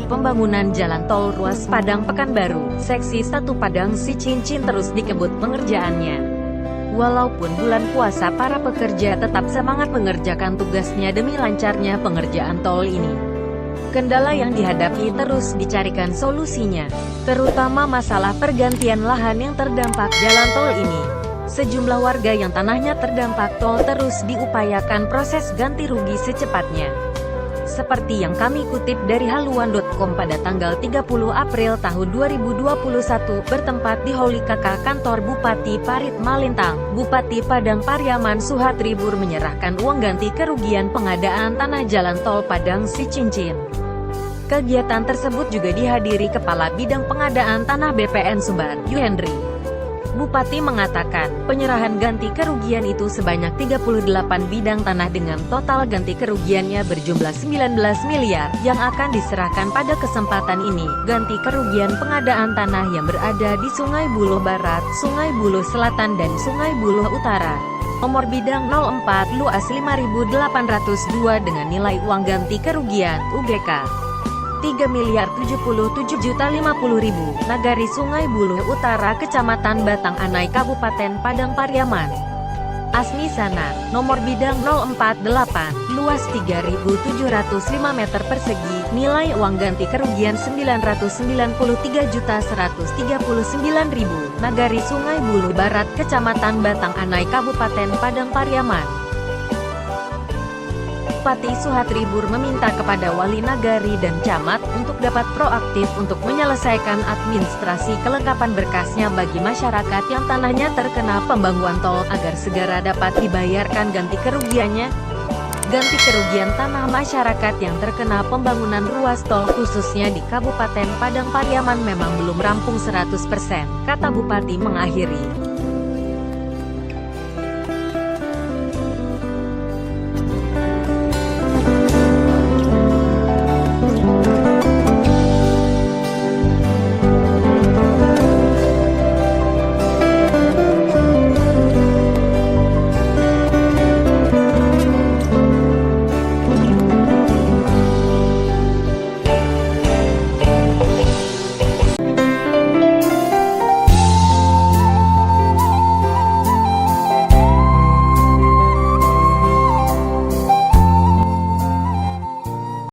Pembangunan jalan tol ruas Padang Pekanbaru, seksi 1 Padang Sicincin terus dikebut pengerjaannya. Walaupun bulan puasa, para pekerja tetap semangat mengerjakan tugasnya demi lancarnya pengerjaan tol ini. Kendala yang dihadapi terus dicarikan solusinya, terutama masalah pergantian lahan yang terdampak jalan tol ini. Sejumlah warga yang tanahnya terdampak tol terus diupayakan proses ganti rugi secepatnya. Seperti yang kami kutip dari haluan.com pada tanggal 30 April tahun 2021, bertempat di Holi KK kantor Bupati Parit Malintang, Bupati Padang Pariaman Suhatribur menyerahkan uang ganti kerugian pengadaan tanah jalan tol Padang Sicincin. Kegiatan tersebut juga dihadiri Kepala Bidang Pengadaan Tanah BPN Sumbar, Yuhendri. Bupati mengatakan, penyerahan ganti kerugian itu sebanyak 38 bidang tanah dengan total ganti kerugiannya berjumlah 19 miliar, yang akan diserahkan pada kesempatan ini. Ganti kerugian pengadaan tanah yang berada di Sungai Buloh Barat, Sungai Buloh Selatan dan Sungai Buloh Utara. Nomor bidang 04 luas 5.802 dengan nilai uang ganti kerugian, UGK. 3.077.050.000, Nagari Sungai Buloh Utara Kecamatan Batang Anai Kabupaten Padang Pariaman. Asmi Sana, nomor bidang 048, luas 3.705 meter persegi, nilai uang ganti kerugian 993.139.000, Nagari Sungai Buloh Barat Kecamatan Batang Anai Kabupaten Padang Pariaman. Bupati Suhatribur meminta kepada wali nagari dan camat untuk dapat proaktif untuk menyelesaikan administrasi kelengkapan berkasnya bagi masyarakat yang tanahnya terkena pembangunan tol agar segera dapat dibayarkan ganti kerugiannya. Ganti kerugian tanah masyarakat yang terkena pembangunan ruas tol khususnya di Kabupaten Padang Pariaman memang belum rampung 100%, kata Bupati mengakhiri.